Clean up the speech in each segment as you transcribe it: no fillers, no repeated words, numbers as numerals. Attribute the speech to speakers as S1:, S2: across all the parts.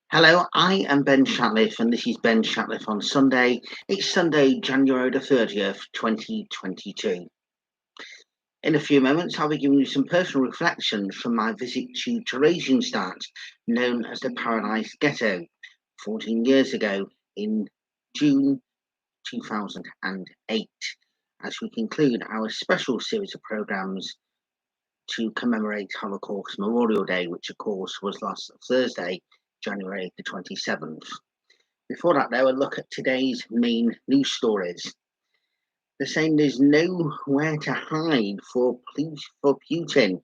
S1: Hello, I am Ben Shatliff, and this is Ben Shatliff on Sunday. It's Sunday, January the 30th, 2022. In a few moments, I'll be giving you some personal reflections from my visit to Theresienstadt, known as the Paradise Ghetto, 14 years ago in June 2008, as we conclude our special series of programmes to commemorate Holocaust Memorial Day, which of course was last Thursday, January the 27th. Before that, though, a look at today's main news stories. They're saying there's nowhere to hide for Putin,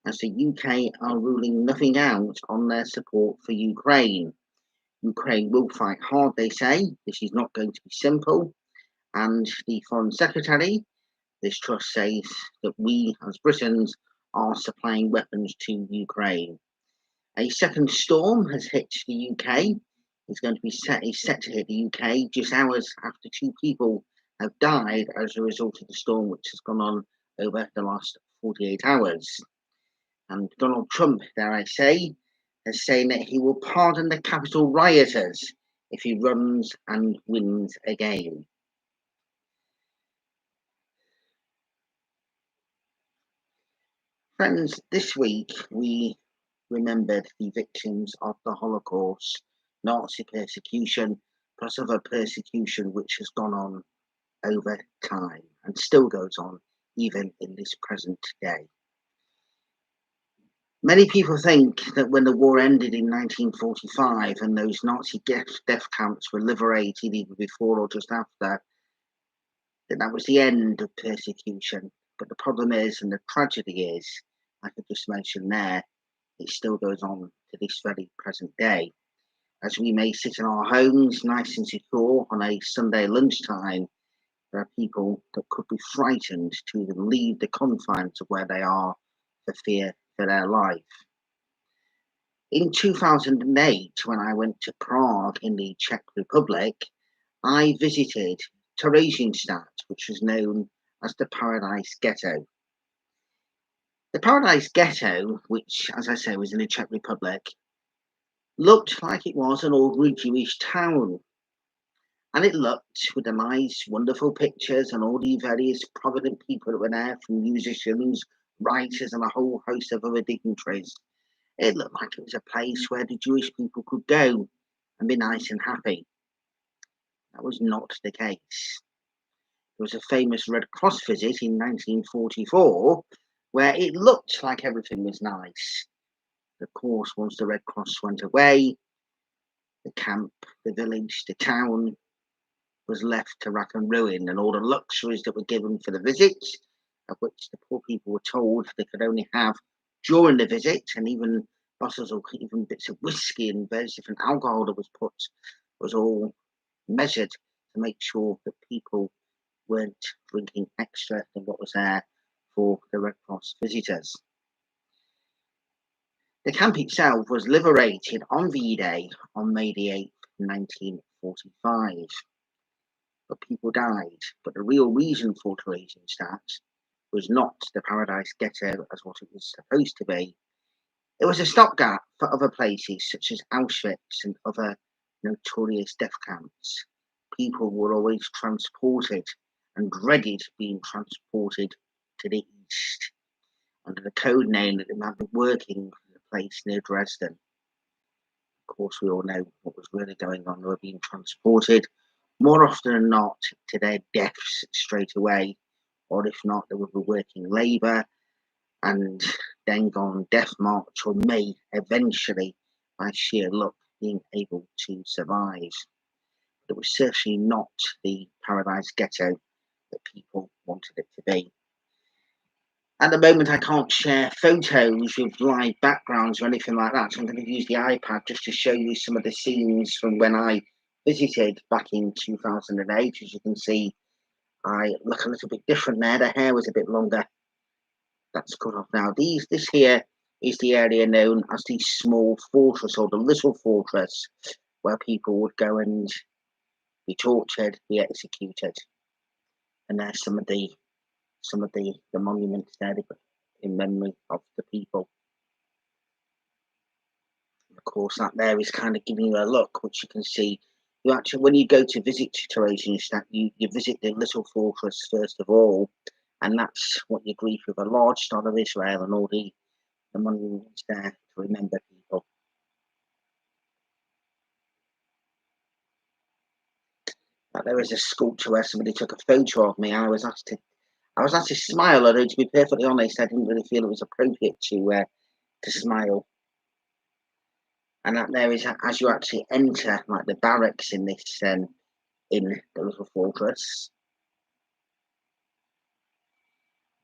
S1: as the UK are ruling nothing out on their support for Ukraine. Ukraine will fight hard, they say. This is not going to be simple. And the Foreign Secretary, this trust says that we as Britons are supplying weapons to Ukraine. A second storm has hit the UK. It's going to be set to hit the UK just hours after two people have died as a result of the storm, which has gone on over the last 48 hours. And Donald Trump, dare I say, has saying that he will pardon the Capitol rioters if he runs and wins again. Friends, this week we remembered the victims of the Holocaust, Nazi persecution, plus other persecution which has gone on over time and still goes on even in this present day. Many people think that when the war ended in 1945 and those Nazi death camps were liberated either before or just after, that was the end of persecution. But the problem is, and the tragedy is, like I just mentioned there, it still goes on to this very present day. As we may sit in our homes, nice and secure, on a Sunday lunchtime, there are people that could be frightened to even leave the confines of where they are for fear for their life. In 2008, when I went to Prague in the Czech Republic, I visited Theresienstadt, which was known as the Paradise Ghetto. The Paradise Ghetto, which, as I say, was in the Czech Republic, looked like it was an ordinary Jewish town. And it looked, with the nice, wonderful pictures and all the various prominent people that were there, from musicians, writers, and a whole host of other dignitaries. It looked like it was a place where the Jewish people could go and be nice and happy. That was not the case. There was a famous Red Cross visit in 1944 where it looked like everything was nice. Of course, once the Red Cross went away, the camp, the village, the town was left to rack and ruin, and all the luxuries that were given for the visit, of which the poor people were told they could only have during the visit, and even bottles of even bits of whiskey and various different alcohol that was put, was all measured to make sure that people weren't drinking extra than what was there for the Red Cross visitors. The camp itself was liberated on V-Day on May the 8th, 1945. But people died. But the real reason for Theresienstadt was not the Paradise Ghetto as what it was supposed to be. It was a stopgap for other places such as Auschwitz and other notorious death camps. People were always transported and dreaded being transported to the east under the code name that they might be working for the place near Dresden. Of course, we all know what was really going on. They were being transported more often than not to their deaths straight away, or if not, they would be working labour and then go on death march, or may eventually, by sheer luck, being able to survive. But it was certainly not the Paradise Ghetto that people wanted it to be. At the moment, I can't share photos with live backgrounds or anything like that, so I'm going to use the iPad just to show you some of the scenes from when I visited back in 2008. As you can see, I look a little bit different there. The hair was a bit longer. That's cut off now. This here is the area known as the small fortress, or the little fortress, where people would go and be tortured, be executed. And there's some of the monuments there in memory of the people. Of course, that there is kind of giving you a look, which you can see. You actually, when you go to visit Theresienstadt, you visit the little fortress first of all, and that's what you greet with a large Star of Israel and all the monuments there to remember people. But there is a sculpture where somebody took a photo of me, and I was asked to smile. Although to be perfectly honest, I didn't really feel it was appropriate to smile. And that there is, as you actually enter like the barracks in this in the little fortress.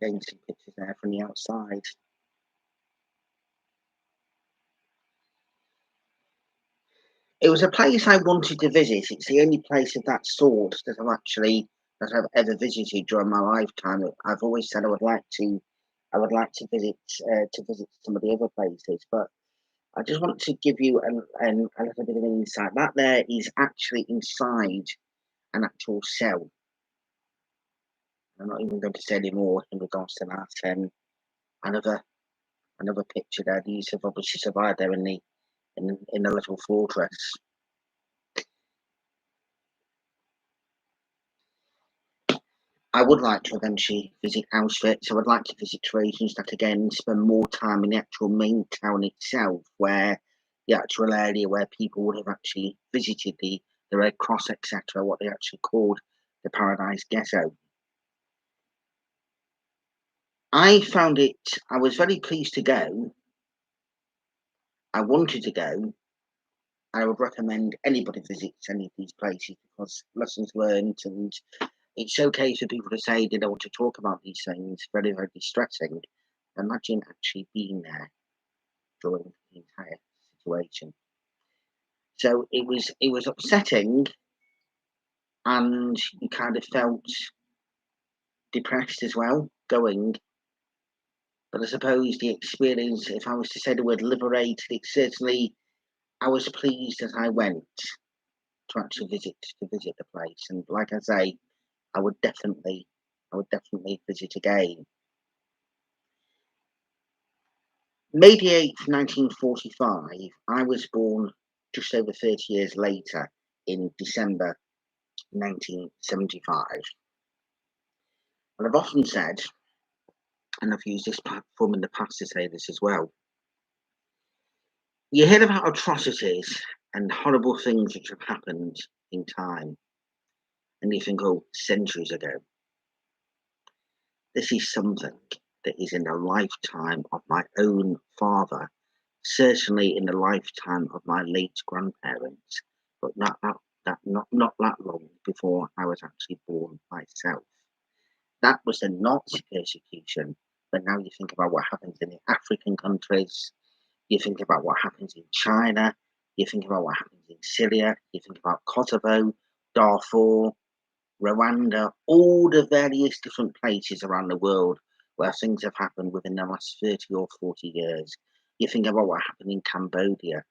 S1: Getting some pictures there from the outside. It was a place I wanted to visit. It's the only place of that sort that I've ever visited during my lifetime. I've always said I would like to visit some of the other places, but I just want to give you a little bit of an insight. That there is actually inside an actual cell. I'm not even going to say any more in regards to that. Another another picture there. These have obviously survived there in the little fortress. I would like to eventually visit Auschwitz. I would like to visit Theresienstadt again, spend more time in the actual main town itself, where the actual area where people would have actually visited the Red Cross, etc., what they actually called the Paradise Ghetto. I was very pleased to go. I wanted to go. I would recommend anybody visits any of these places because lessons learned, and it's okay for people to say they don't want to talk about these things. Very, very distressing. Imagine actually being there during the entire situation. So it was upsetting, and you kind of felt depressed as well going. But I suppose the experience, if I was to say the word liberated, it certainly I was pleased that I went to actually visit the place. And like I say, I would definitely visit again. May the 8th, 1945, I was born just over 30 years later in December 1975. And I've often said, and I've used this platform in the past to say this as well, you hear about atrocities and horrible things which have happened in time, and you think, oh, centuries ago. This is something that is in the lifetime of my own father, certainly in the lifetime of my late grandparents, but not that long before I was actually born myself. That was the Nazi persecution, but now you think about what happens in the African countries, you think about what happens in China, you think about what happens in Syria, you think about Kosovo, Darfur, Rwanda, all the various different places around the world where things have happened within the last 30 or 40 years. You think about what happened in Cambodia.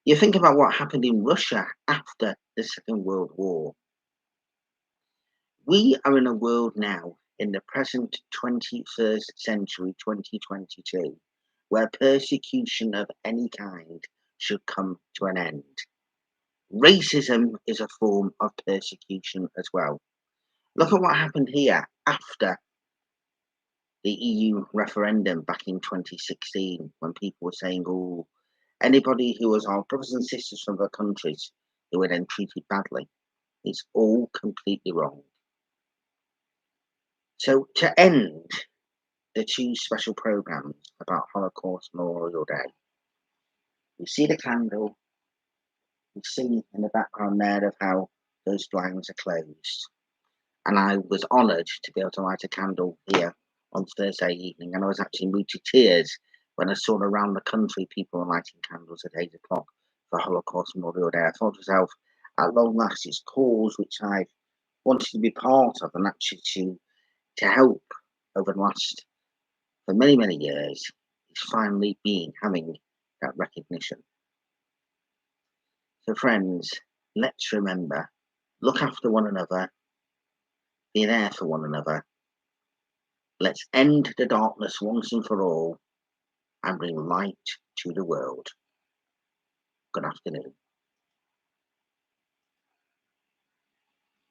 S1: You think about what happened in Russia after the Second World War. We are in a world now, in the present 21st century, 2022, where persecution of any kind should come to an end. Racism is a form of persecution as well. Look at what happened here after the EU referendum back in 2016, when people were saying, oh, anybody who was our brothers and sisters from other countries who were then treated badly. It's all completely wrong. So to end the two special programs about Holocaust Memorial Day, we see the candle, we see in the background there of how those blinds are closed. And I was honoured to be able to light a candle here on Thursday evening, and I was actually moved to tears when I saw around the country people lighting candles at 8 o'clock for Holocaust Memorial Day. I thought to myself, at long last, it's cause which I've wanted to be part of and actually to help over the last for many, many years is finally having that recognition. So friends, let's remember, look after one another, be there for one another. Let's end the darkness once and for all and bring light to the world. Good afternoon.